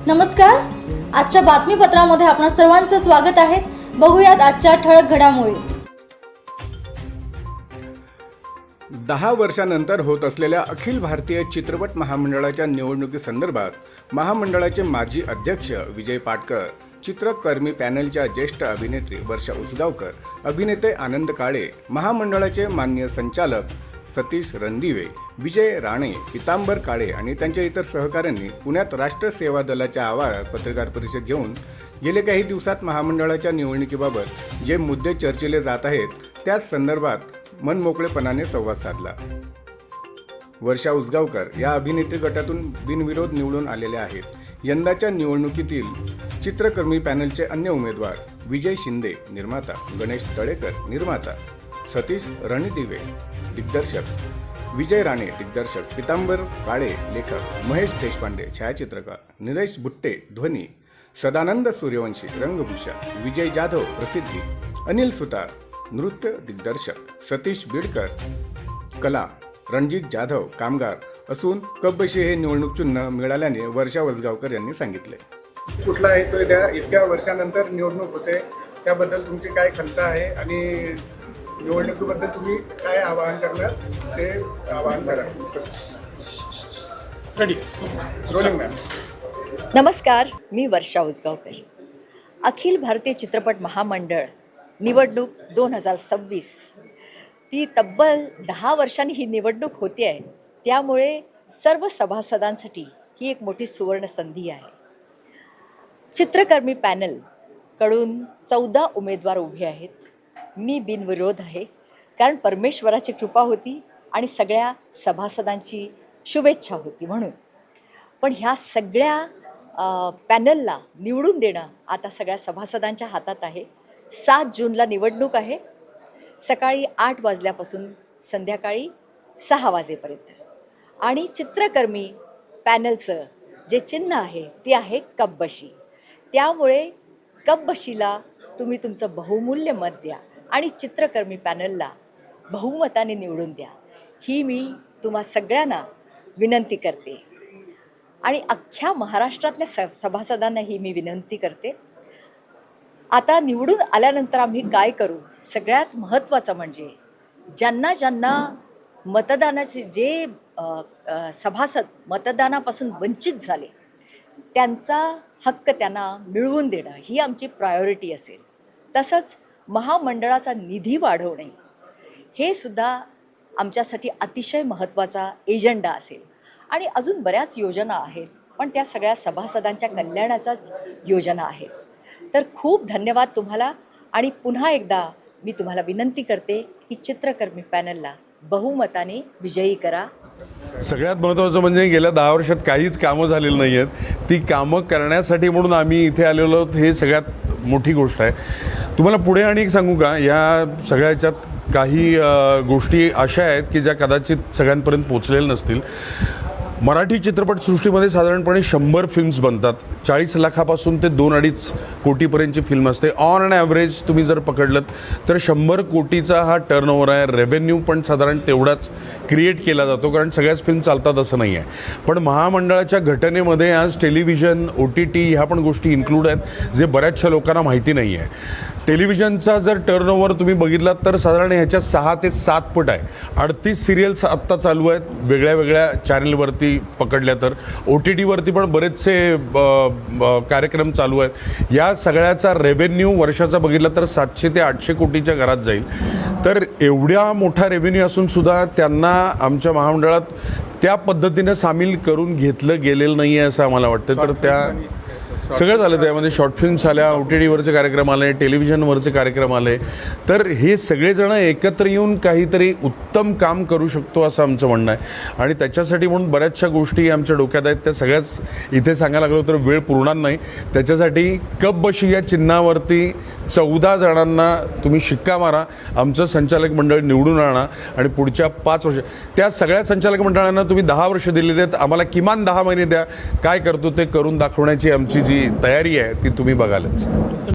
नमस्कार. आजच्या बातमीपत्रामध्ये आपणा सर्वांचं स्वागत आहे. बघूयात आजच्या ठळक घडामोडी. 10 वर्षांनंतर होत असलेल्या अखिल भारतीय चित्रपट महामंडळाच्या निवडणुकीसंदर्भात महामंडळाचे माजी अध्यक्ष विजय पाटकर, चित्रकर्मी पॅनलच्या ज्येष्ठ अभिनेत्री वर्षा उसगावकर, अभिनेते आनंद काळे, महामंडळाचे माननीय संचालक सतीश रणदिवे, विजय राणे, पितांबर काळे आणि त्यांच्या इतर सहकाऱ्यांनी पुण्यात राष्ट्र सेवा दलाच्या आवारात पत्रकार परिषद घेऊन गेले काही दिवसात महामंडळाच्या निवडणुकीबाबत जे मुद्दे चर्चिले जात आहेत त्याच संदर्भात मनमोकळेपणाने संवाद साधला. वर्षा उसगावकर या अभिनेत्री गटातून बिनविरोध निवडून आलेल्या आहेत. यंदाच्या निवडणुकीतील चित्रकर्मी पॅनलचे अन्य उमेदवार विजय शिंदे निर्माता, गणेश तळेकर निर्माता, सतीश रणदिवे दिग्दर्शक, विजय राणे दिग्दर्शक, पितांबर काळे लेखक, महेश देशपांडे छायाचित्रकार, निलेश बुट्टे ध्वनी, सदानंद सूर्यवंशी रंगभूषा, विजय जाधव प्रसिद्धी, अनिल सुतार नृत्य दिग्दर्शक, सतीश बिडकर कला, रणजित जाधव कामगार असून कपबशी हे निवडणूक चिन्ह मिळाल्याने वर्षा उसगावकर यांनी सांगितले. कुठला आहे तो त्या इतक्या वर्षानंतर निवडणूक होते त्याबद्दल तुमची काय खंत आहे आणि निवडणुकीबद्दल तुम्ही काय आवाहन करणार ते आवाहन करा. Rolling ma'am. नमस्कार, मी वर्षा उसगावकर. अखिल भारतीय चित्रपट महामंडळ निवडणूक 2026 ती तब्बल 10 वर्षांनी ही निवडणूक होती आहे. त्यामुळे सर्व सभासदांसाठी ही एक मोठी सुवर्ण संधी आहे. चित्रकर्मी पॅनलकडून 14 उमेदवार उभे आहेत. मी बिनविरोध आहे, कारण परमेश्वराची कृपा होती आणि सगळ्या सभासदांची शुभेच्छा होती म्हणून. पण ह्या सगळ्या पॅनलला निवडून देणं आता सगळ्या सभासदांच्या हातात आहे. 7 जूनला निवडणूक आहे, सकाळी 8 वाजल्यापासून संध्याकाळी 6 वाजेपर्यंत. आणि चित्रकर्मी पॅनलचं जे चिन्ह आहे ते आहे कपबशी. त्यामुळे कपबशीला तुम्ही तुमचं बहुमूल्य मत द्या आणि चित्रकर्मी पॅनलला बहुमताने निवडून द्या, ही मी तुम्हा सगळ्यांना विनंती करते. आणि अख्ख्या महाराष्ट्रातल्या सभासदांना ही मी विनंती करते. आता निवडून आल्यानंतर आम्ही काय करू, सगळ्यात महत्त्वाचं म्हणजे ज्यांना ज्यांना मतदानाचे जे सभासद मतदानापासून वंचित झाले त्यांचा हक्क त्यांना मिळवून देणं ही आमची प्रायोरिटी असेल. तसंच महामंडळाचा निधी वाढवणे हे सुद्धा आमच्यासाठी अतिशय महत्त्वाचा एजेंडा असेल. आणि अजून बऱ्याच योजना आहेत, पण त्या सगळ्या सभासदांच्या कल्याणाचाच योजना आहेत. तर खूप धन्यवाद तुम्हाला. आणि पुन्हा एकदा मी तुम्हाला विनंती करते की चित्रकर्मी पॅनलला बहुमताने विजयी करा. सगळ्यात महत्त्वाचं म्हणजे गेल्या 10 वर्षात काहीच कामं झालेली नाही आहेत. ती कामं करण्यासाठी म्हणून आम्ही इथे आलेलो आहोत, हे सगळ्यात मोठी गोष्ट आहे. तुम्हाला पुढे आणि एक सांगू का, या सगळ्या ह्याच्यात काही गोष्टी अशा आहेत की ज्या कदाचित सगळ्यांपर्यंत पोचलेल्या नसतील. मराठी चित्रपटसृष्टीमध्ये साधारणपणे 100 फिल्म्स बनतात. 40 लाखापासून ते 2-2.5 कोटीपर्यंतची फिल्म असते. ऑन अँड ॲव्हरेज तुम्ही जर पकडलं तर 100 कोटीचा हा टर्नओव्हर आहे. रेव्हेन्यू पण साधारण तेवढाच क्रिएट केला जातो, कारण सगळ्याच फिल्म चालतात असं नाही आहे. पण महामंडळाच्या घटनेमध्ये आज टेलिव्हिजन, OTT ह्या पण गोष्टी इन्क्लूड आहेत, जे बऱ्याचशा लोकांना माहिती नाही आहे. टेलिव्हिजनचा जर टर्नओव्हर तुम्ही बघितलात तर साधारण ह्याच्या 6 ते 7 पट आहे. 38 सिरियल्स आत्ता चालू आहेत वेगळ्या वेगळ्या चॅनलवरती पकडल्या तर. OTTवरती पण बरेचसे कार्यक्रम चालू आहेत. या सगळ्याचा रेव्हेन्यू वर्षाचा बघितला तर 700 ते 800 कोटीच्या घरात जाईल. तर एवढ्या मोठा रेव्हेन्यू असून सुद्धा त्यांना आमच्या महामंडळात त्या पद्धतीनं सामील करून घेतलं गेलेलं नाही आहे असं आम्हाला वाटतं. तर त्या सगळं झालं, त्यामध्ये शॉर्ट फिल्म्स आल्या, OTTवरचे कार्यक्रम आले, टेलिव्हिजनवरचे कार्यक्रम आले. तर हे सगळेजण एकत्र येऊन काहीतरी उत्तम काम करू शकतो असं आमचं म्हणणं आहे. आणि त्याच्यासाठी म्हणून बऱ्याचशा गोष्टी आमच्या डोक्यात आहेत. त्या सगळ्याच इथे सांगायला लागलो तर वेळ पुरणार नाही. त्याच्यासाठी कपबशी या चिन्हावरती 14 जणांना तुम्ही शिक्का मारा, आमचं संचालक मंडळ निवडून आणा आणि पुढच्या 5 वर्ष त्या सगळ्या संचालक मंडळांना तुम्ही 10 वर्ष दिलेली आहेत, आम्हाला किमान 10 महिने द्या. काय करतो ते करून दाखवण्याची आमची जी तयारी आहे ती तुम्ही बघालच.